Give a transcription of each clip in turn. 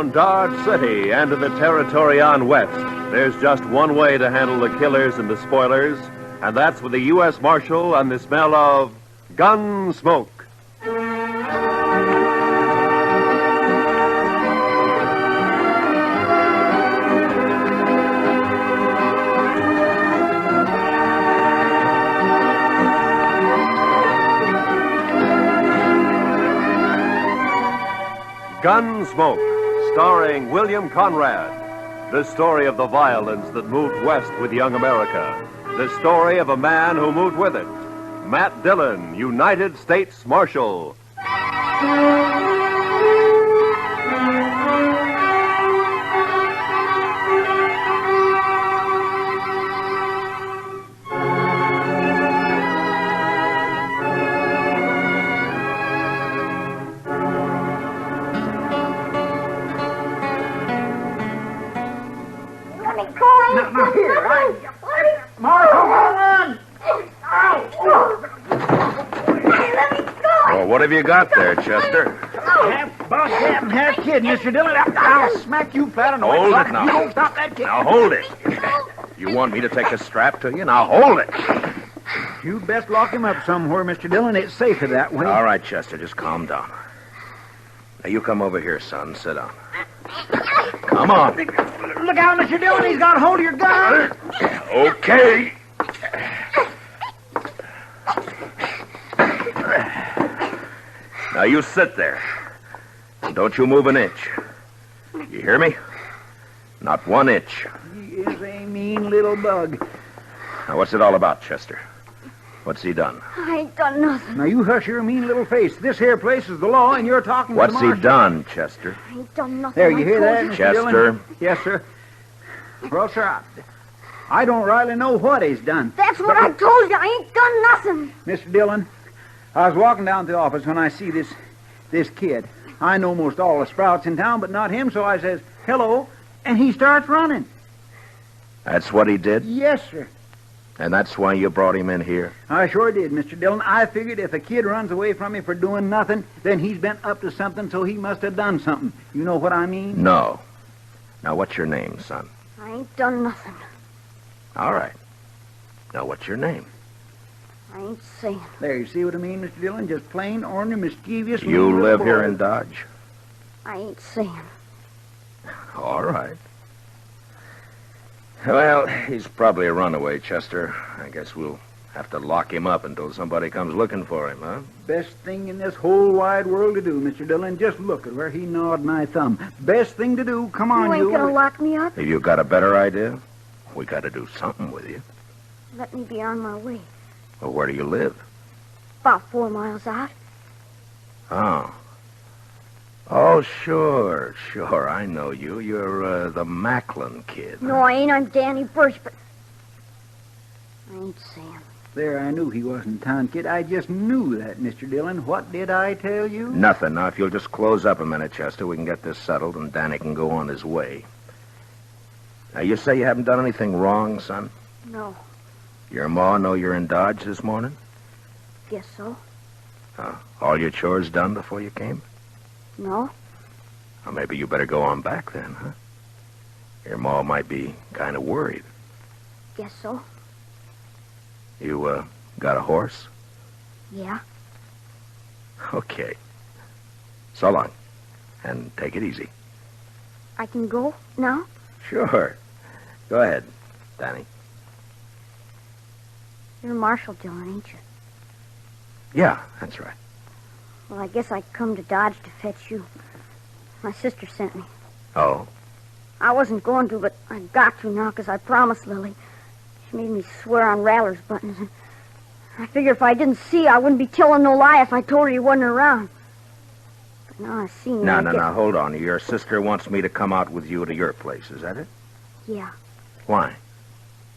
around Dodge City and to the territory on west, there's just one way to handle the killers and the spoilers, and that's with the U.S. Marshal and the smell of Gunsmoke. Gunsmoke, starring William Conrad. The story of the violence that moved west with young America. The story of a man who moved with it. Matt Dillon, United States Marshal. Now, here, Marshal, run! Let me go! Well, what have you got there, Chester? Half boss, half kid, Mr. Dillon. I'll smack you flat on the Hold way. it now. You don't stop that kid. Now, hold it. You want me to take a strap to you? Now, hold it. You best lock him up somewhere, Mr. Dillon. It's safer that way. All right, Chester, just calm down. Now, you come over here, son. Sit down. Come on. Look out, Mr. Dillon. He's got hold of your gun. Okay. Now, you sit there. And don't you move an inch. You hear me? Not 1 inch. He is a mean little bug. Now, what's it all about, Chester? What's he done? I ain't done nothing. Now, you hush your mean little face. This here place is the law, and you're talking What's to the he marshal. done, Chester? I ain't done nothing. There, you I hear told that, you. Mr. Chester? Dillon? Yes, sir. Well, sir, I don't rightly know what he's done. That's what I told you. I ain't done nothing. Mr. Dillon, I was walking down to the office when I see this kid. I know most all the sprouts in town, but not him, so I says, hello, and he starts running. That's what he did? Yes, sir. And that's why you brought him in here? I sure did, Mr. Dillon. I figured if a kid runs away from me for doing nothing, then he's been up to something, so he must have done something. You know what I mean? No. Now, what's your name, son? I ain't done nothing. All right. Now, what's your name? I ain't saying. There, you see what I mean, Mr. Dillon? Just plain, ornery, mischievous. You little live boy. here in Dodge? I ain't saying. All right. Well, he's probably a runaway, Chester. I guess we'll have to lock him up until somebody comes looking for him, huh? Best thing in this whole wide world to do, Mr. Dillon. Just look at where he gnawed my thumb. Best thing to do. Come on, You ain't gonna lock me up? Have you got a better idea? We got to do something with you. Let me be on my way. Well, where do you live? About 4 miles out. Oh. Oh, sure. I know you. You're the Macklin kid. No, I ain't. I'm Danny Birch, but I ain't Sam. There, I knew he wasn't town kid. I just knew that, Mr. Dillon. What did I tell you? Nothing. Now, if you'll just close up a minute, Chester, we can get this settled and Danny can go on his way. Now, you say you haven't done anything wrong, son? No. Your ma know you're in Dodge this morning? Guess so. All your chores done before you came? No. Well, maybe you better go on back then, huh? Your ma might be kind of worried. Guess so. You, got a horse? Yeah. Okay. So long. And take it easy. I can go now? Sure. Go ahead, Danny. You're Marshal Dillon, ain't you? Yeah, that's right. Well, I guess I come to Dodge to fetch you. My sister sent me. Oh? I wasn't going to, but I got to now because I promised Lily. She made me swear on Raller's buttons. And I figure if I didn't see, I wouldn't be telling no lie if I told her he wasn't around. But now I see him. No, hold on. Your sister wants me to come out with you to your place, is that it? Yeah. Why?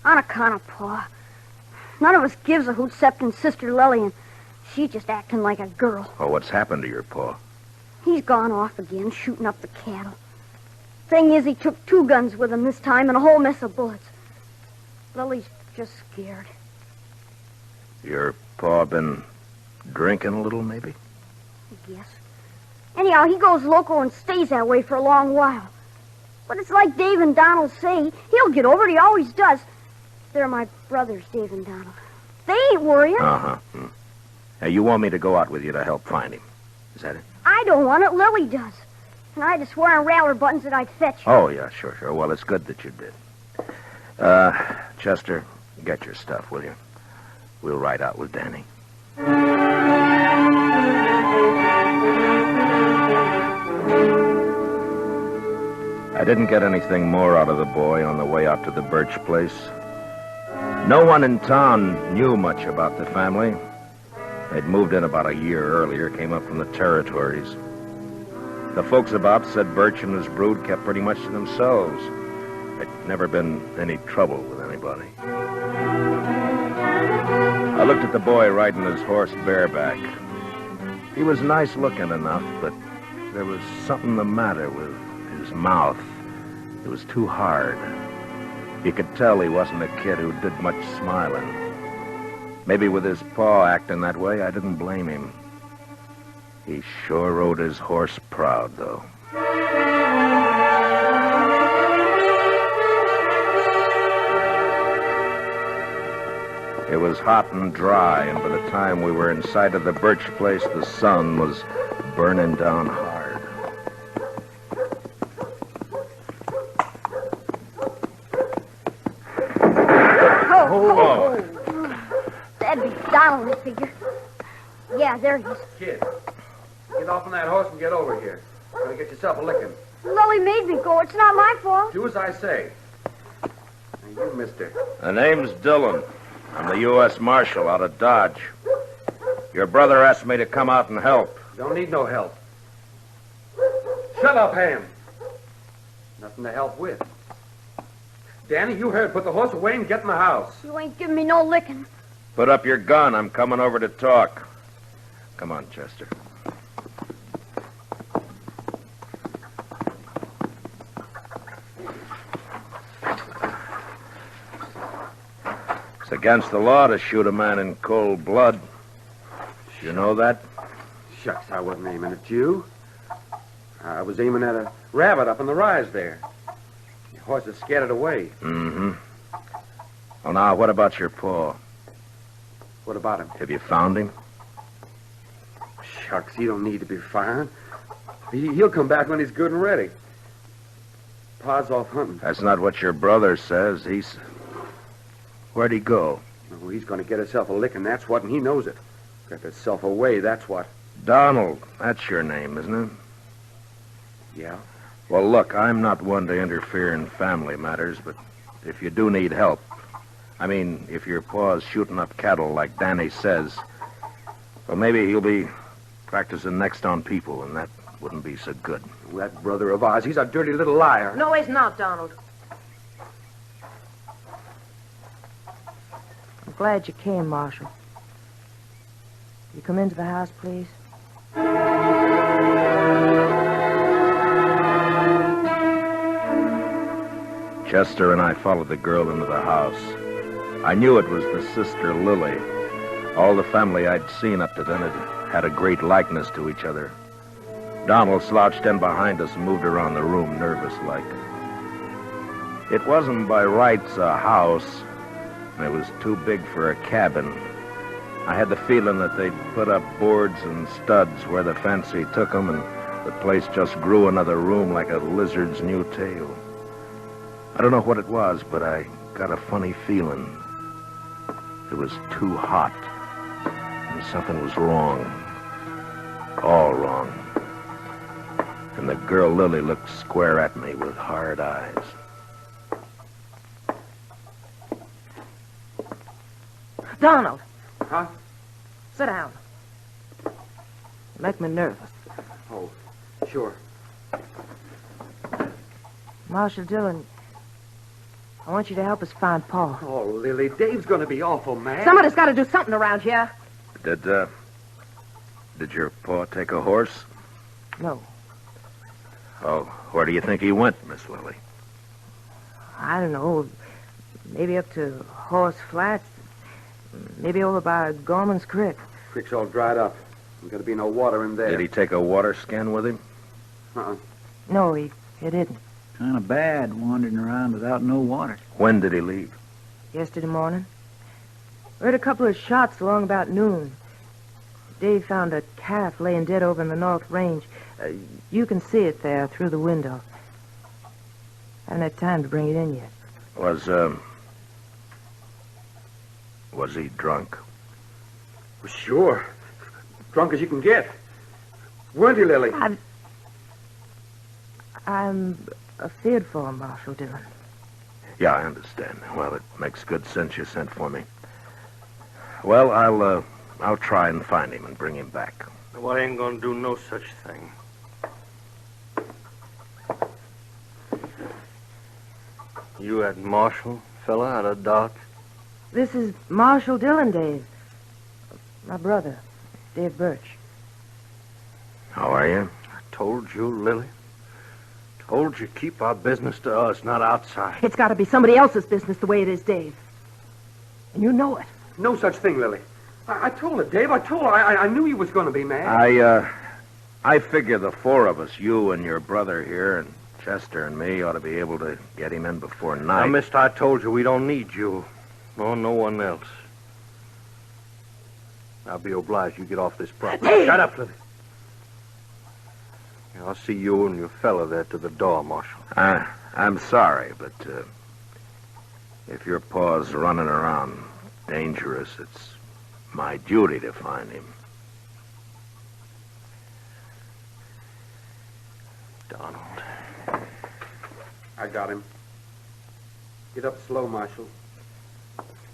On account of Pa. None of us gives a hoot except in Sister Lily, and she's just acting like a girl. Oh, what's happened to your pa? He's gone off again, shooting up the cattle. Thing is, he took 2 guns with him this time and a whole mess of bullets. Lily's just scared. Your pa been drinking a little, maybe? I guess. Anyhow, he goes loco and stays that way for a long while. But it's like Dave and Donald say. He'll get over it. He always does. They're my brothers, Dave and Donald. They ain't worrying. Uh-huh. Hey, you want me to go out with you to help find him? Is that it? I don't want it. Lily does. And I had to swear on rattler buttons that I'd fetch her. Oh, yeah, sure. Well, it's good that you did. Chester, get your stuff, will you? We'll ride out with Danny. I didn't get anything more out of the boy on the way out to the Birch place. No one in town knew much about the family. They'd moved in about a year earlier, came up from the territories. The folks about said Birch and his brood kept pretty much to themselves. There'd never been any trouble with anybody. I looked at the boy riding his horse bareback. He was nice looking enough, but there was something the matter with his mouth. It was too hard. You could tell he wasn't a kid who did much smiling. Maybe with his paw acting that way, I didn't blame him. He sure rode his horse proud, though. It was hot and dry, and by the time we were inside of the Birch place, the sun was burning down hard. Oh. That'd be Donald, I figure. Yeah, there he is. Kid, get off on that horse and get over here. You're going to get yourself a licking. Lily made me go. It's not my fault. Do as I say. Now, you, mister. The name's Dillon. I'm the U.S. Marshal out of Dodge. Your brother asked me to come out and help. Don't need no help. Shut up, Ham. Nothing to help with. Danny, you heard. Put the horse away and get in the house. You ain't giving me no licking. Put up your gun. I'm coming over to talk. Come on, Chester. It's against the law to shoot a man in cold blood. You know that? Shucks, I wasn't aiming at you. I was aiming at a rabbit up in the rise there. The horse had scared it away. Mm-hmm. Well, now, what about your paw? What about him? Have you found him? Shucks, he don't need to be firing. He'll come back when he's good and ready. Pa's off hunting. That's not what your brother says. Where'd he go? Oh, he's going to get himself a licking, that's what, and he knows it. Got himself away, that's what. Donald. That's your name, isn't it? Yeah. Well, look, I'm not one to interfere in family matters, but if you do need help, I mean, if your paw's shooting up cattle like Danny says, well, maybe he'll be practicing next on people, and that wouldn't be so good. Well, that brother of ours, he's a dirty little liar. No, he's not, Donald. I'm glad you came, Marshal. You come into the house, please? Chester and I followed the girl into the house. I knew it was the sister Lily. All the family I'd seen up to then had a great likeness to each other. Donald slouched in behind us and moved around the room nervous-like. It wasn't by rights a house, and it was too big for a cabin. I had the feeling that they'd put up boards and studs where the fancy took them, and the place just grew another room like a lizard's new tail. I don't know what it was, but I got a funny feeling. It was too hot, and something was wrong. All wrong. And the girl Lily looked square at me with hard eyes. Donald! Huh? Sit down. You make me nervous. Oh, sure. Marshal Dillon, I want you to help us find Paul. Oh, Lily, Dave's going to be awful mad. Somebody's got to do something around here. Did your paw take a horse? No, Oh, where do you think he went, Miss Lily? I don't know. Maybe up to Horse Flats. Maybe over by Gorman's Creek. Creek's all dried up. There's got to be no water in there. Did he take a water skin with him? Uh-uh. No, he didn't. Kind of bad wandering around without no water. When did he leave? Yesterday morning. We heard a couple of shots along about noon. Dave found a calf laying dead over in the North Range. You can see it there through the window. Haven't had time to bring it in yet. Was he drunk? Well, sure. Drunk as you can get. Weren't you, Lily? I'm afeard for him, Marshal Dillon. Yeah, I understand. Well, it makes good sense you sent for me. Well, I'll try and find him and bring him back. Well, I ain't gonna do no such thing. You that Marshal fella out of Dodge? This is Marshal Dillon, Dave. My brother, Dave Birch. How are you? I told you, Lily. Told you keep our business to us, not outside. It's got to be somebody else's business the way it is, Dave. And you know it. No such thing, Lily. I told her, Dave. I told her. I knew you was going to be mad. I figure the four of us, you and your brother here, and Chester and me, ought to be able to get him in before night. Now, mister, I told you we don't need you. Nor no one else. I'll be obliged you get off this property. Dave! Shut up, Lily. Yeah, I'll see you and your fella there to the door, Marshal. I'm sorry, but if your paw's running around dangerous, it's my duty to find him. Donald. I got him. Get up slow, Marshal.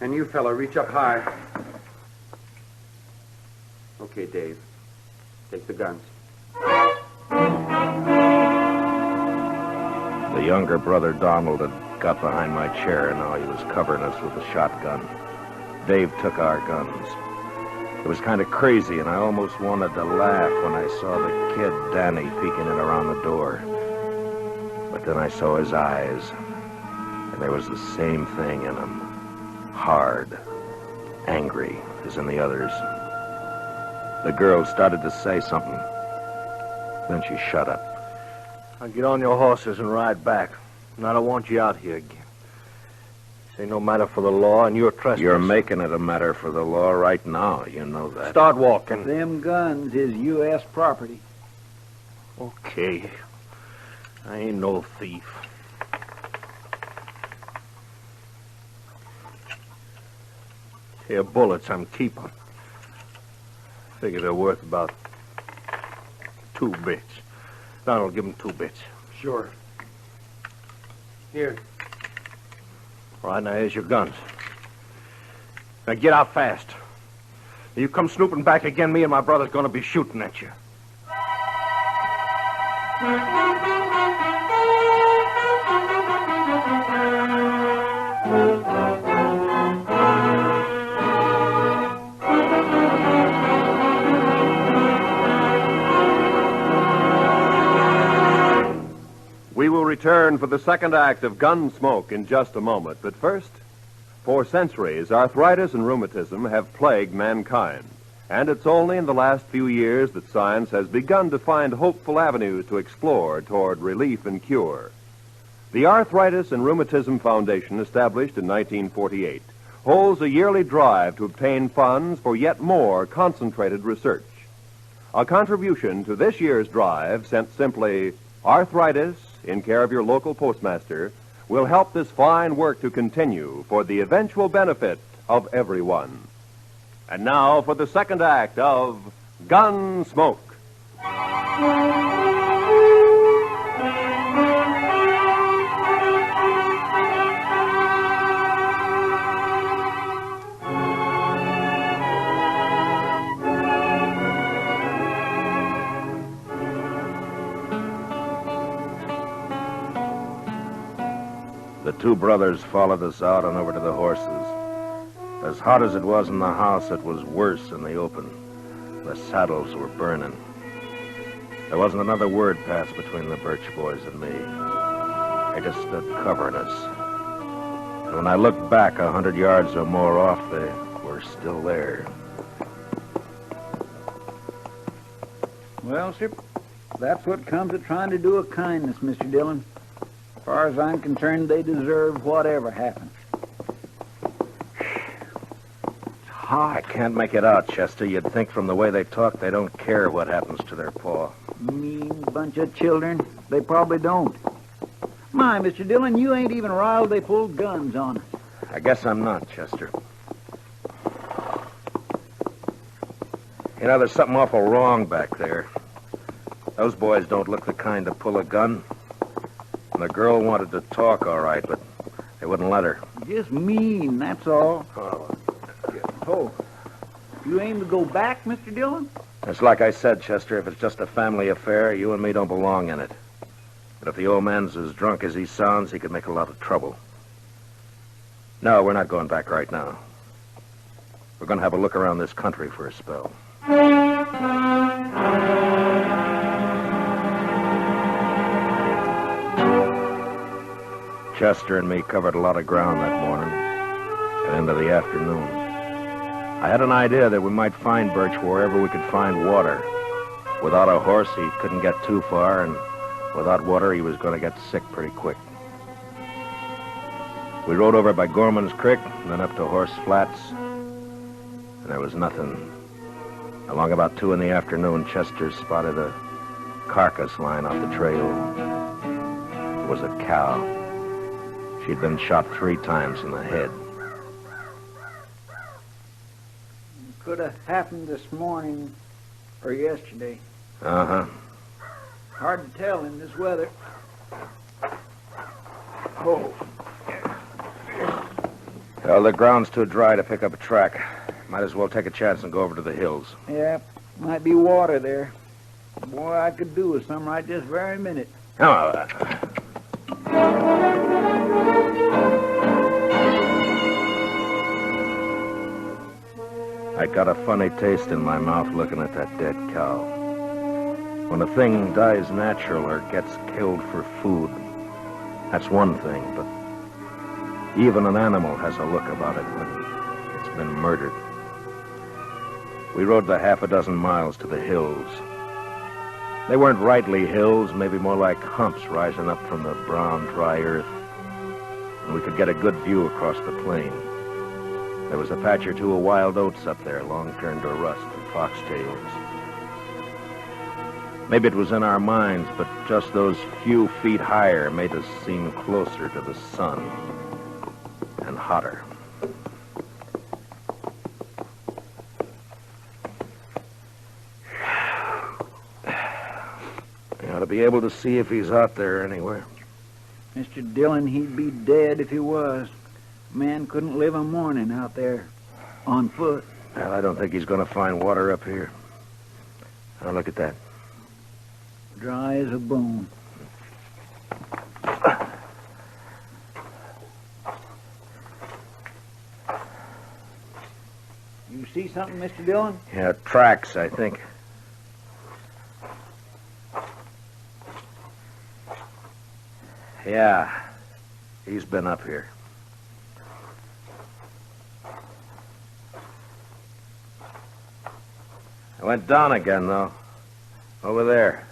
And you, fella, reach up high. Okay, Dave. Take the guns. The younger brother, Donald, had got behind my chair, and now he was covering us with a shotgun. Dave took our guns. It was kind of crazy, and I almost wanted to laugh when I saw the kid, Danny, peeking in around the door. But then I saw his eyes, and there was the same thing in them. Hard, angry, as in the others. The girl started to say something. Then she shut up. Now get on your horses and ride back. And I don't want you out here again. This ain't no matter for the law, and you're trespassing. You're making it a matter for the law right now. You know that. Start walking. Them guns is U.S. property. Okay. I ain't no thief. Here, bullets I'm keeping. Figure they're worth about 2 bits. Donald, give him 2 bits. Sure. Here. All right, now here's your guns. Now get out fast. You come snooping back again, me and my brother's gonna be shooting at you. We will return for the second act of Gunsmoke in just a moment. But first, for centuries, arthritis and rheumatism have plagued mankind. And it's only in the last few years that science has begun to find hopeful avenues to explore toward relief and cure. The Arthritis and Rheumatism Foundation, established in 1948, holds a yearly drive to obtain funds for yet more concentrated research. A contribution to this year's drive, sent simply Arthritis, in care of your local postmaster, will help this fine work to continue for the eventual benefit of everyone. And now for the second act of Gunsmoke. The two brothers followed us out and over to the horses. As hot as it was in the house, it was worse in the open. The saddles were burning. There wasn't another word passed between the Birch boys and me. They just stood covering us. And when I looked back 100 yards or more off, they were still there. Well, sir, that's what comes of trying to do a kindness, Mr. Dillon. As far as I'm concerned, they deserve whatever happens. It's hot. I can't make it out, Chester. You'd think from the way they talk they don't care what happens to their paw. Mean bunch of children. They probably don't. My, Mr. Dillon, you ain't even riled they pulled guns on us. I guess I'm not, Chester. You know, there's something awful wrong back there. Those boys don't look the kind to pull a gun. And the girl wanted to talk, all right, but they wouldn't let her. Just mean, that's all. Oh. Oh, you aim to go back, Mr. Dillon? It's like I said, Chester, if it's just a family affair, you and me don't belong in it. But if the old man's as drunk as he sounds, he could make a lot of trouble. No, we're not going back right now. We're going to have a look around this country for a spell. Chester and me covered a lot of ground that morning and into the afternoon. I had an idea that we might find Birch wherever we could find water. Without a horse, he couldn't get too far, and without water, he was going to get sick pretty quick. We rode over by Gorman's Creek, and then up to Horse Flats, and there was nothing. Along about 2 in the afternoon, Chester spotted a carcass lying off the trail. It was a cow. She'd been shot 3 times in the head. Could have happened this morning or yesterday. Uh-huh. Hard to tell in this weather. Oh. Well, the ground's too dry to pick up a track. Might as well take a chance and go over to the hills. Yeah, might be water there. Boy, I could do with some right this very minute. Oh, I got a funny taste in my mouth looking at that dead cow. When a thing dies natural or gets killed for food, that's one thing, but even an animal has a look about it when it's been murdered. We rode the 6 miles to the hills. They weren't rightly hills, maybe more like humps rising up from the brown, dry earth. And we could get a good view across the plain. There was a patch or two of wild oats up there, long turned to rust, and foxtails. Maybe it was in our minds, but just those few feet higher made us seem closer to the sun and hotter. You ought to be able to see if he's out there anywhere. Mr. Dillon, he'd be dead if he was. Man couldn't live a morning out there on foot. Well, I don't think he's going to find water up here. Now, look at that. Dry as a bone. You see something, Mr. Dillon? Yeah, tracks, I think. Yeah, he's been up here. I went down again, though. Over there.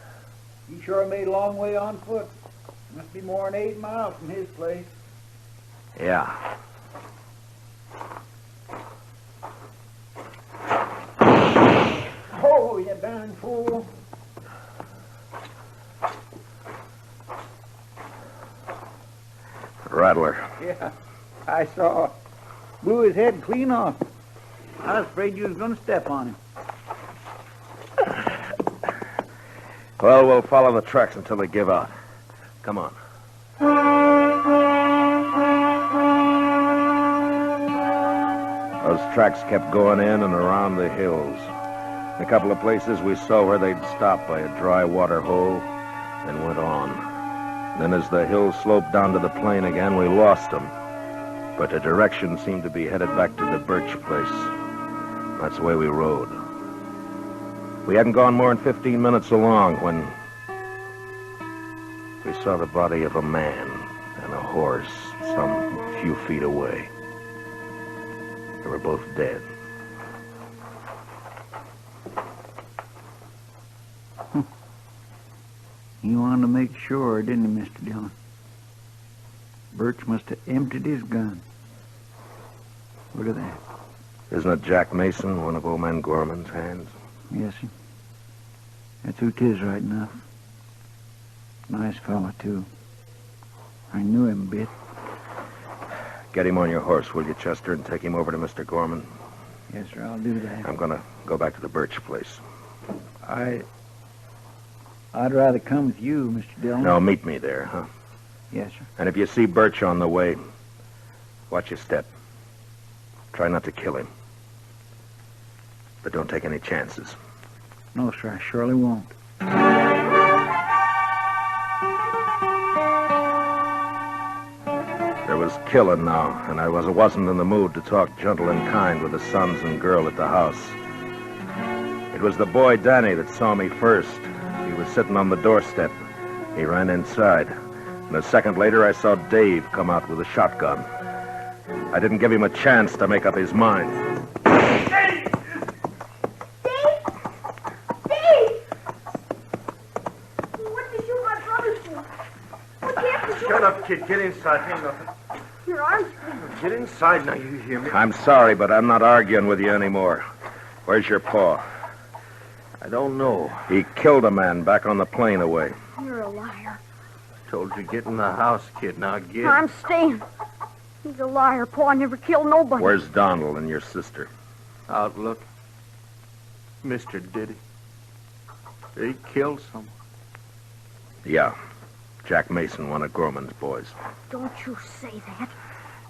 He sure made a long way on foot. Must be more than 8 miles from his place. Yeah. Oh, you darn fool. Rattler. Yeah, I saw. Blew his head clean off. I was afraid you was going to step on him. Well, we'll follow the tracks until they give out. Come on. Those tracks kept going in and around the hills. In a couple of places we saw where they'd stopped by a dry water hole and went on. Then as the hills sloped down to the plain again, we lost them. But the direction seemed to be headed back to the Birch place. That's the way we rode. We hadn't gone more than 15 minutes along when we saw the body of a man and a horse some few feet away. They were both dead. He wanted to make sure, didn't he, Mr. Dillon? Birch must have emptied his gun. Look at that. Isn't it Jack Mason, one of old man Gorman's hands? Yes, sir. That's who 'tis right enough. Nice fella, too. I knew him a bit. Get him on your horse, will you, Chester, and take him over to Mr. Gorman? Yes, sir, I'll do that. I'm going to go back to the Birch place. I'd rather come with you, Mr. Dillon. No, meet me there, huh? Yes, sir. And if you see Birch on the way, watch your step. Try not to kill him. But don't take any chances. No, sir, I surely won't. There was killing now, and I wasn't in the mood to talk gentle and kind with the sons and girl at the house. It was the boy Danny that saw me first. He was sitting on the doorstep. He ran inside. And a second later, I saw Dave come out with a shotgun. I didn't give him a chance to make up his mind. Dave! Dave! What did you shoot my brother for? What happened to Shut up, kid. Get inside. Ain't nothing. your arms? Get inside now, you hear me? I'm sorry, but I'm not arguing with you anymore. Where's your paw? I don't know. He killed a man back on the plane away. You're a liar. Told you get in the house, kid. Now get. I'm staying. He's a liar. Pa never killed nobody. Where's Donald and your sister? Outlook. Mr. Diddy. He killed someone. Yeah. Jack Mason, one of Gorman's boys. Don't you say that.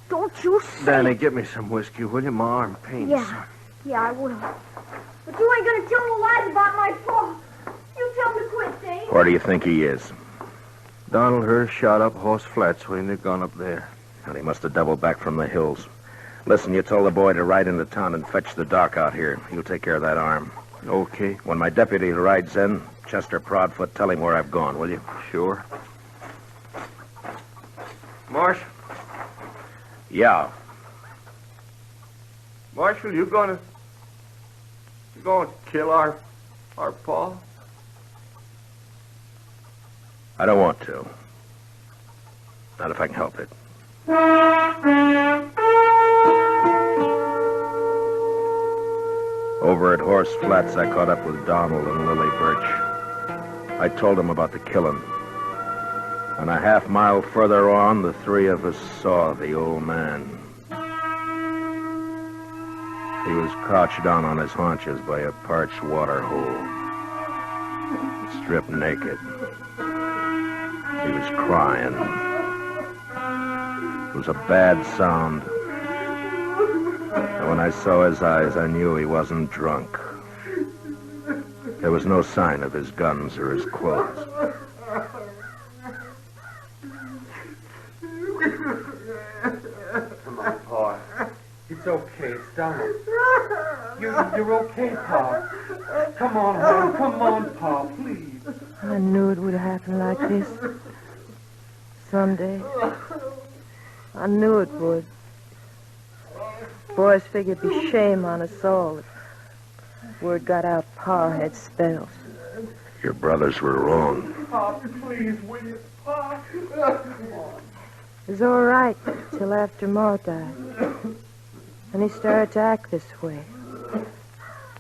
Don't you say Danny, it. get me some whiskey, will you? My arm pains. Yeah. Yeah, I will. But you ain't gonna tell no lies about my pa. You tell him to quit, Dave. Where do you think he is? Donald Hurst shot up Horse Flats when they'd gone up there. And he must have doubled back from the hills. Listen, you told the boy to ride into town and fetch the doc out here. He'll take care of that arm. Okay. When my deputy rides in, Chester Proudfoot, tell him where I've gone, will you? Sure. Marshal. Yeah. Marshal, you gonna kill our pa? I don't want to. Not if I can help it. Over at Horse Flats, I caught up with Donald and Lily Birch. I told them about the killing. And a half mile further on, the three of us saw the old man. He was crouched down on his haunches by a parched water hole, stripped naked. He was crying. It was a bad sound. And when I saw his eyes, I knew he wasn't drunk. There was no sign of his guns or his clothes. Come on, Pa. It's okay. It's Donald. You're okay, Pa. Come on, home. Come on, Pa, please. I knew it would happen like this. Someday. I knew it would. Boys figured it'd be shame on us all if word got out Pa had spells. Your brothers were wrong. Pa, please, will you, Pa? It was all right till after Ma died. And he started to act this way.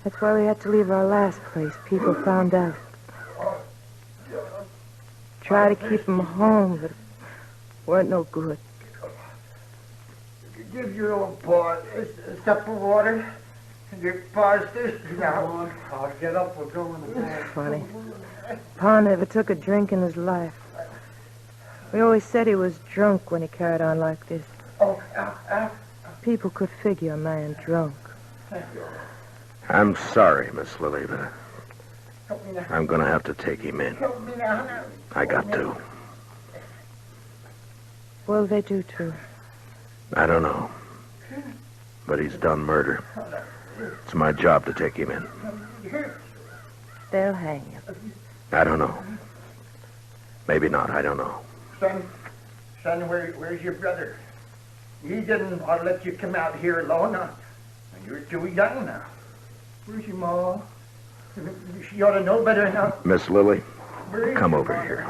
That's why we had to leave our last place. People found out. Try to keep him home, but it weren't no good. Give your old Pa a cup of water. And your Pa's thirsty now. Come on, Pa. Get up. We're going to bed. Funny. Pa never took a drink in his life. We always said he was drunk when he carried on like this. Oh, People could figure a man drunk. I'm sorry, Miss Lily, but help me now. I'm going to have to take him in. Help me now. I got to. Well, they do too. I don't know. But he's done murder. It's my job to take him in. They'll hang him. I don't know. Maybe not. I don't know. Son, where's your brother? He didn't want to let you come out here alone. You're too young now. Where's your Ma? She ought to know better now. Miss Lily, Come over here.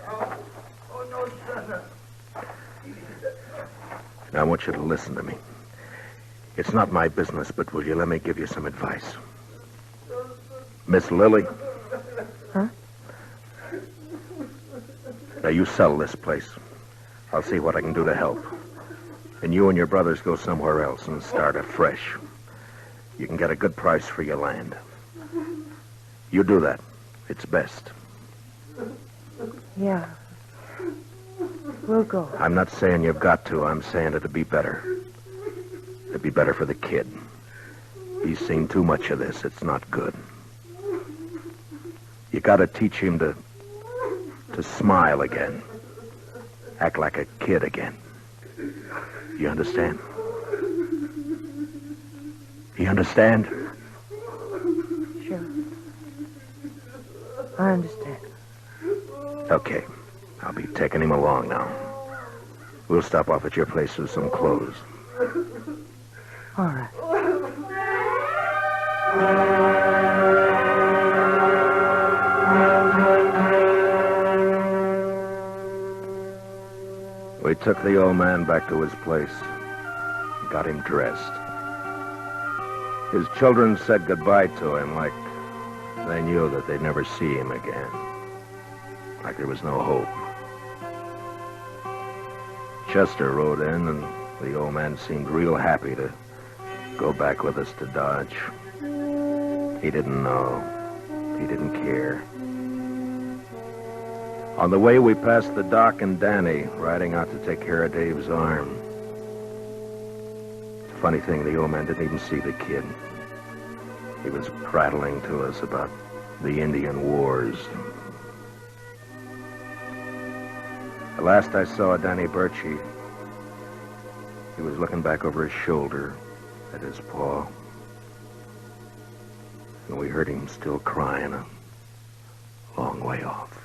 Oh, no, son. Now, I want you to listen to me. It's not my business, but will you let me give you some advice? Miss Lily? Huh? Now, you sell this place. I'll see what I can do to help. And you and your brothers go somewhere else and start afresh. You can get a good price for your land. You do that. It's best. Yeah. We'll go. I'm not saying you've got to. I'm saying it'd be better. It'd be better for the kid. He's seen too much of this. It's not good. You gotta teach him to smile again. Act like a kid again. You understand? You understand? Sure. I understand. Okay. I'll be taking him along now. We'll stop off at your place with some clothes. All right. We took the old man back to his place. Got him dressed. His children said goodbye to him like they knew that they'd never see him again. Like there was no hope. Chester rode in, and the old man seemed real happy to go back with us to Dodge. He didn't know. He didn't care. On the way, we passed the Doc and Danny, riding out to take care of Dave's arm. It's a funny thing, the old man didn't even see the kid. He was prattling to us about the Indian wars. The last I saw of Danny Birchie, he was looking back over his shoulder at his paw. And we heard him still crying a long way off.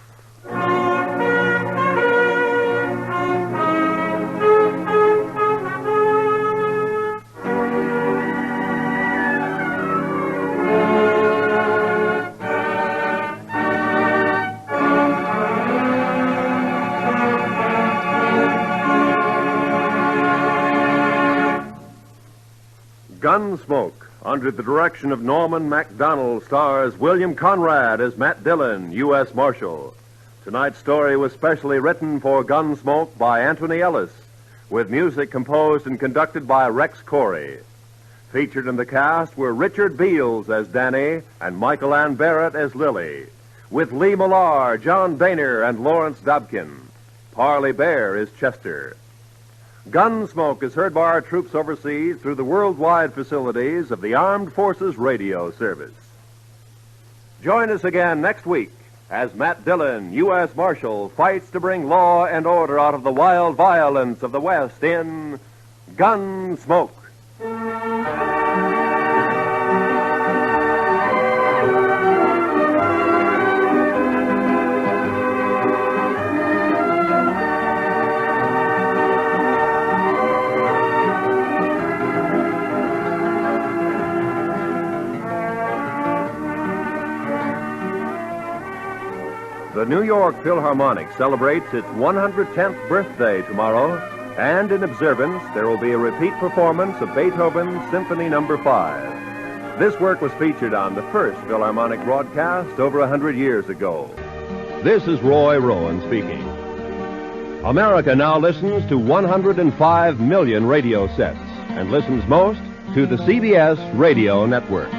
Gunsmoke, under the direction of Norman MacDonald, stars William Conrad as Matt Dillon, U.S. Marshal. Tonight's story was specially written for Gunsmoke by Anthony Ellis, with music composed and conducted by Rex Corey. Featured in the cast were Richard Beals as Danny and Michael Ann Barrett as Lily, with Lee Millar, John Boehner, and Lawrence Dobkin. Parley Bear is Chester. Gunsmoke is heard by our troops overseas through the worldwide facilities of the Armed Forces Radio Service. Join us again next week as Matt Dillon, U.S. Marshal, fights to bring law and order out of the wild violence of the West in Gunsmoke. The New York Philharmonic celebrates its 110th birthday tomorrow, and in observance, there will be a repeat performance of Beethoven's Symphony No. 5. This work was featured on the first Philharmonic broadcast over 100 years ago. This is Roy Rowan speaking. America now listens to 105 million radio sets and listens most to the CBS Radio Network.